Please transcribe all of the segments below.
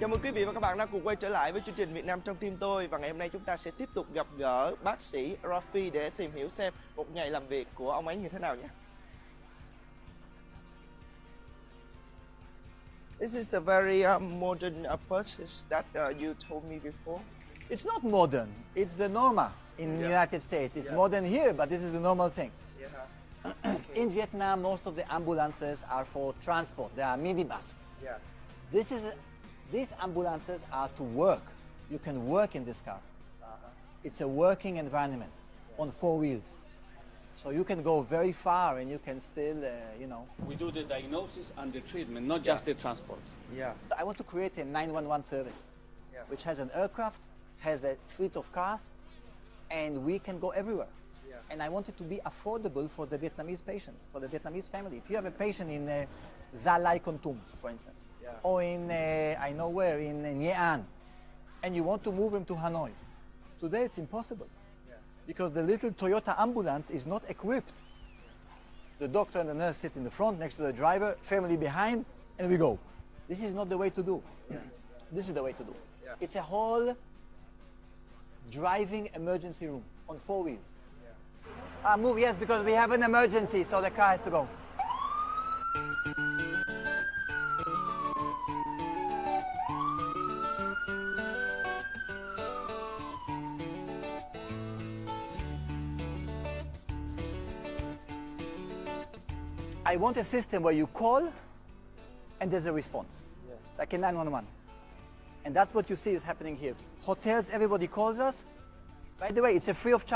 Chào mừng quý vị và các bạn đã cùng quay trở lại với chương trình Việt Nam trong tim tôi. Và ngày hôm nay chúng ta sẽ tiếp tục gặp gỡ bác sĩ Rafi để tìm hiểu xem một ngày làm việc của ông ấy như thế nào nhé. This is a very modern process that you told me before. It's not modern. It's the norma in the United States. It's modern here, but this is the normal thing. In Vietnam, most of the ambulances are for transport. They are minibus. These ambulances are to work. You can work in this car. It's a working environment on 4 wheels. So you can go very far and you can still, you know. We do the diagnosis and the treatment, not just the transport. I want to create a 911 service, which has an aircraft, has a fleet of cars, and we can go everywhere. And I want it to be affordable for the Vietnamese patient, for the Vietnamese family. If you have a patient in Gia Lai Kon Tum, for instance, or in, I know where, in Nguyen, and you want to move him to Hanoi, today it's impossible. Because the little Toyota ambulance is not equipped. The doctor and the nurse sit in the front next to the driver, family behind, and we go. This is not the way to do. This is the way to do. It's a whole driving emergency room on 4 wheels. Move, yes, because we have an emergency, so the car has to go. I want a system where you call and there's a response, like a 911. And that's what you see is happening here. Hotels, everybody calls us. By the way, it's a free of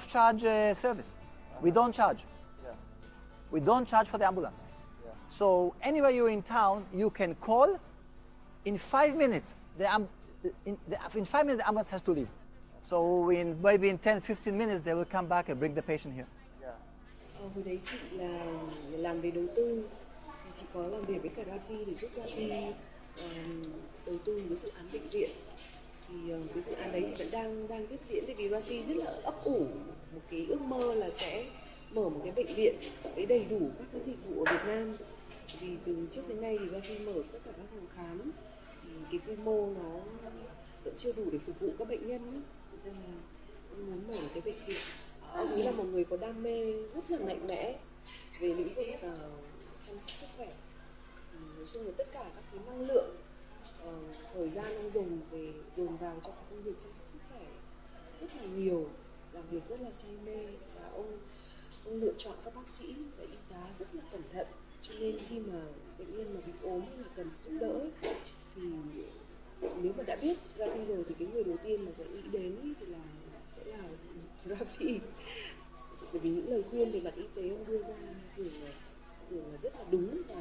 charge service. We don't charge. We don't charge for the ambulance. So anywhere you're in town, you can call. In 5 minutes, in 5 minutes the ambulance has to leave. So maybe in 10-15 minutes, they will come back and bring the patient here. Hồi đấy chị là làm về đầu tư, thì chị có làm việc với cả Rafi để giúp Rafi đầu tư một cái dự án bệnh viện. Thì cái dự án đấy thì vẫn đang tiếp diễn, tại vì Rafi rất là ấp ủ một cái ước mơ là sẽ mở một cái bệnh viện với đầy đủ các cái dịch vụ ở Việt Nam. Vì từ trước đến nay thì Rafi mở tất cả các phòng khám, thì cái quy mô nó vẫn chưa đủ để phục vụ các bệnh nhân. Nên là em muốn mở một cái bệnh viện. Ông ấy là một người có đam mê rất là mạnh mẽ về lĩnh vực chăm sóc sức khỏe. Nói chung là tất cả các cái năng lượng, thời gian ông dồn vào cho công việc chăm sóc sức khỏe rất là nhiều, làm việc rất là say mê, và ông lựa chọn các bác sĩ và y tá rất là cẩn thận. Cho nên khi mà bệnh nhân mà bị ốm hay là cần giúp đỡ thì nếu mà đã biết Rafi rồi thì cái người đầu tiên mà sẽ nghĩ đến thì sẽ là Rafi. Bởi vì những lời khuyên về mặt y tế ông đưa ra thường là rất là đúng và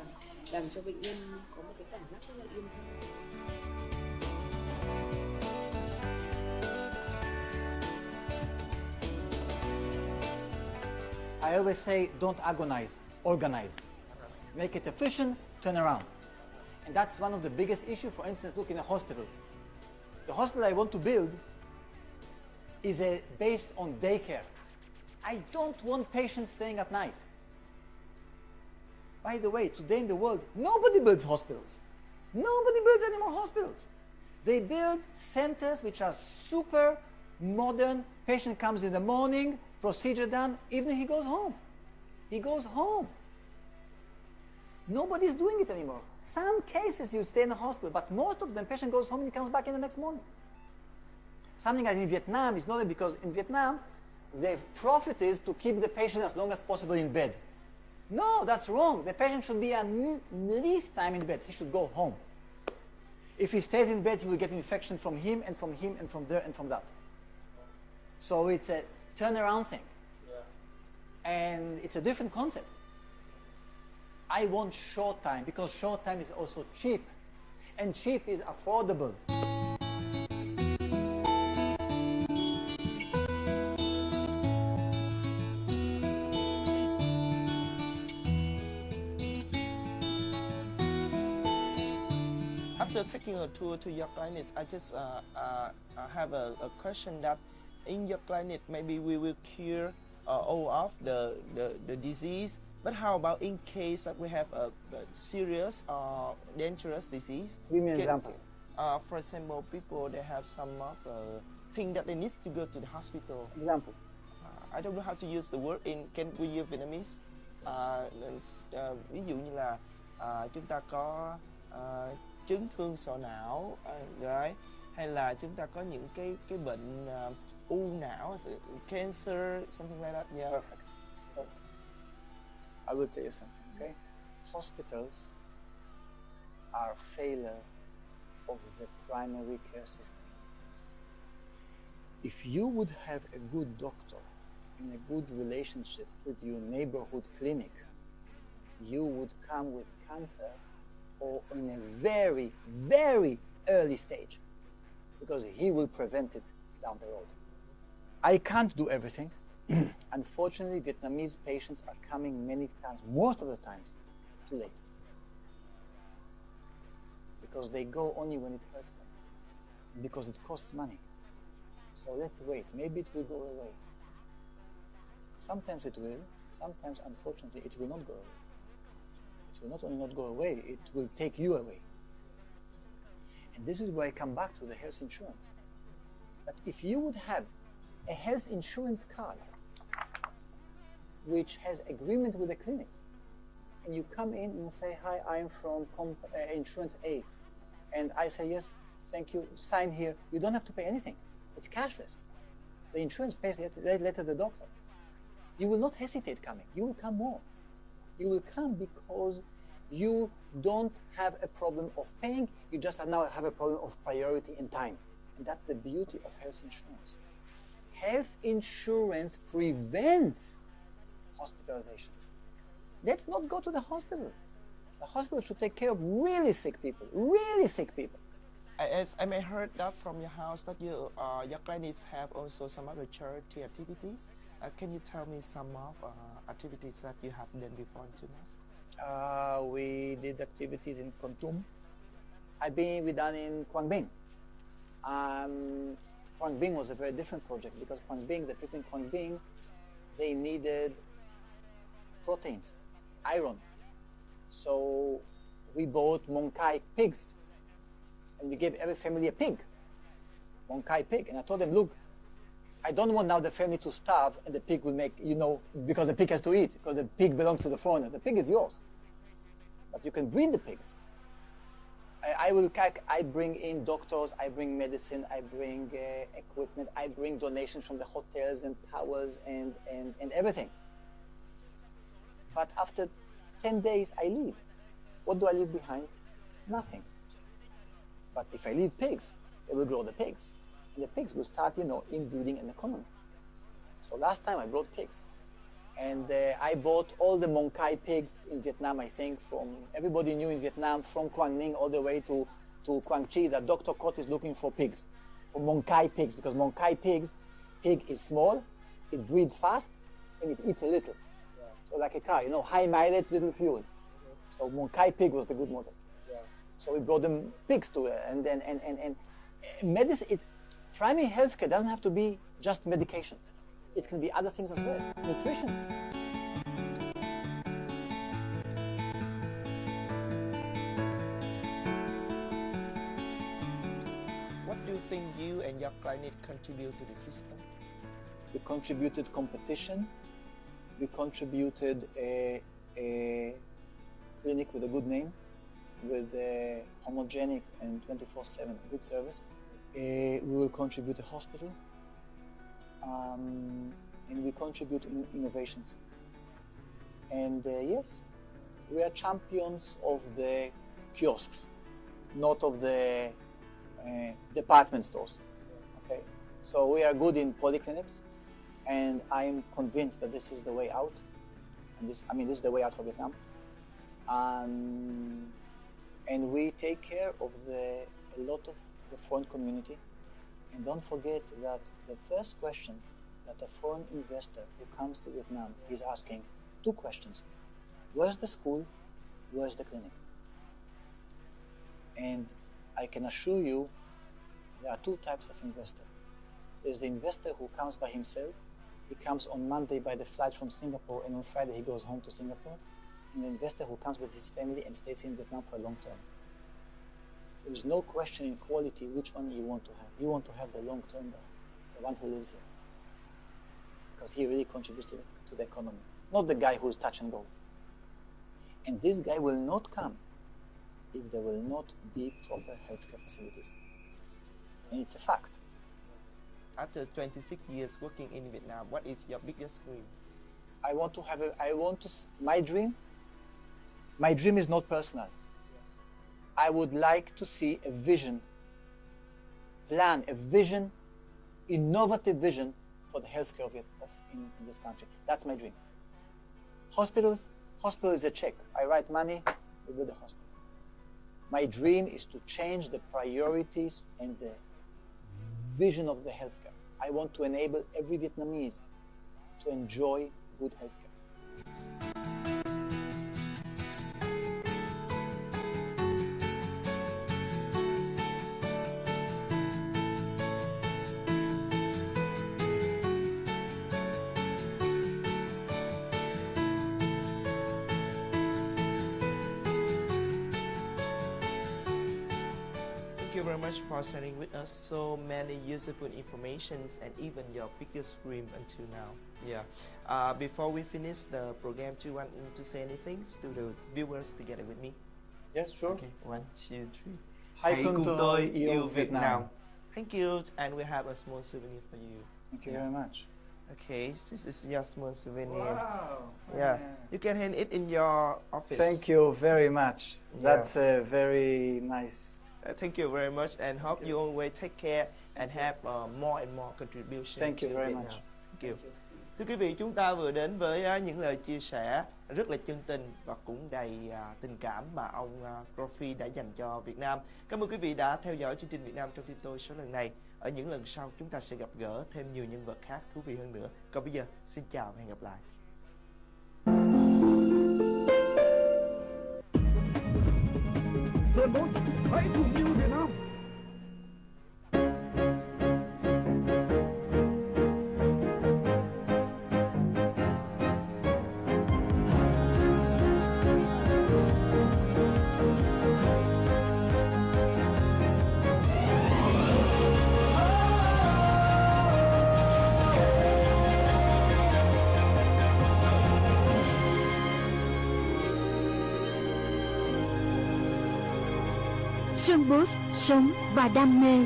làm cho bệnh nhân có một cái cảm giác rất là yên tâm. I always say, don't agonize, organize. Make it efficient, turn around. And that's one of the biggest issues. For instance, look in a hospital. The hospital I want to build is based on daycare. I don't want patients staying at night. By the way, today in the world, nobody builds hospitals. Nobody builds any more hospitals. They build centers which are super modern. Patient comes in the morning, procedure done, evening he goes home. He goes home. Nobody's doing it anymore. Some cases you stay in a hospital, but most of them, patient goes home and he comes back in the next morning. Something like in Vietnam is not because in Vietnam, the profit is to keep the patient as long as possible in bed. No, that's wrong. The patient should be at least time in bed. He should go home. If he stays in bed, he will get infection from him and from him and from there and from that. So it's a turnaround thing. And it's a different concept. I want short time because short time is also cheap. And cheap is affordable. After taking a tour to your clinic, I just have a question that in your clinic maybe we will cure all of the disease, but how about in case that we have a serious or dangerous disease? Give me an example. For example, people they have some of thing that they need to go to the hospital. Example. I don't know how to use the word in can we use Vietnamese. Ví dụ như là chúng ta có chấn thương sọ não, right? Hay là chúng ta có những cái bệnh u não, cancer, something like that. Yeah. Perfect. Perfect. I will tell you something. Okay, hospitals are failure of the primary care system. If you would have a good doctor and a good relationship with your neighborhood clinic, you would come with cancer or in a very, very early stage, because he will prevent it down the road. I can't do everything. Unfortunately, Vietnamese patients are coming many times, most of the times, too late. Because they go only when it hurts them, and because it costs money. So let's wait, maybe it will go away. Sometimes it will, sometimes unfortunately it will not go away. It will not only not go away, it will take you away. And this is where I come back to the health insurance. That if you would have a health insurance card which has agreement with the clinic, and you come in and say, hi, I'm from insurance A, and I say, yes, thank you, sign here, you don't have to pay anything. It's cashless. The insurance pays later the doctor. You will not hesitate coming. You will come more. You will come because you don't have a problem of paying. You just now have a problem of priority and time. And that's the beauty of health insurance. Health insurance prevents hospitalizations. Let's not go to the hospital. The hospital should take care of really sick people, really sick people. As I may heard that from your house that your clinics have also some other charity activities. Can you tell me some of activities that you have done before until now? We did activities in Kon Tum. We done in Quang Binh. Quang Binh was a very different project because Quang Binh, the people in Quang Binh, they needed proteins, iron. So we bought Mong Kai pigs, and we gave every family a pig, Mong Kai pig. And I told them, look, I don't want now the family to starve and the pig will make, because the pig has to eat, because the pig belongs to the foreigner. The pig is yours. But you can breed the pigs. I bring in doctors, I bring medicine, I bring equipment, I bring donations from the hotels and towels and everything. But after 10 days, I leave. What do I leave behind? Nothing. But if I leave pigs, they will grow the pigs. And the pigs will start, inbreeding an economy. So last time I brought pigs. And I bought all the Mong Kai pigs in Vietnam, I think, from everybody knew in Vietnam, from Quang Ninh all the way to Quang Chi, that Dr. Kot is looking for pigs, for Mong Kai pigs, because Mong Kai pig is small, it breeds fast, and it eats a little. Yeah. So like a car, high mileage, little fuel. Mm-hmm. So Mong Kai pig was the good model. Yeah. So we brought them pigs to it, and medicine. Primary healthcare doesn't have to be just medication. It can be other things as well. Nutrition. What do you think you and your clinic contribute to the system? We contributed competition. We contributed a clinic with a good name, with a homogenic and 24/7 good service. We will contribute a hospital. And we contribute in innovations. And yes, we are champions of the kiosks, not of the department stores. Okay, so we are good in polyclinics, and I'm convinced that this is the way out. And this is the way out for Vietnam. And we take care of a lot of the foreign community. And don't forget that the first question that a foreign investor who comes to Vietnam is asking, two questions. Where's the school? Where's the clinic? And I can assure you there are two types of investor. There's the investor who comes by himself. He comes on Monday by the flight from Singapore, and on Friday he goes home to Singapore. And the investor who comes with his family and stays in Vietnam for a long term. is no question in quality which one you want to have. You want to have the long-term guy, the one who lives here, because he really contributes to the economy, not the guy who is touch and go. And this guy will not come if there will not be proper healthcare facilities. And it's a fact. After 26 years working in Vietnam, what is your biggest dream? My dream is not personal. I would like to see a vision, innovative vision for the healthcare in this country. That's my dream. Hospital is a check. I write money, we build a hospital. My dream is to change the priorities and the vision of the healthcare. I want to enable every Vietnamese to enjoy good healthcare. Thank you very much for sharing with us so many useful informations and even your biggest dream until now. Yeah. Before we finish the program, do you want to say anything to the viewers together with me? Yes, sure. Okay. 1, 2, 3. Hãy cùng tôi yêu Việt Nam. Thank you, and we have a small souvenir for you. Thank you very much. Okay, this is your small souvenir. Wow. Yeah, you can hand it in your office. Thank you very much. Yeah. That's very nice. Thank you very much, and hope you always take care and have more and more contribution. Thank you to very Vietnam. much. Thank you. Thưa quý vị, chúng ta vừa đến với những lời chia sẻ rất là chân tình và cũng đầy tình cảm mà ông Profi đã dành cho Việt Nam. Cảm ơn quý vị đã theo dõi chương trình Việt Nam trong tim tôi số lần này. Ở những lần sau chúng ta sẽ gặp gỡ thêm nhiều nhân vật khác thú vị hơn nữa. Còn bây giờ, xin chào và hẹn gặp lại. Sơn Boss, hãy cùng yêu Việt Nam. Sơn Boss, sống và đam mê.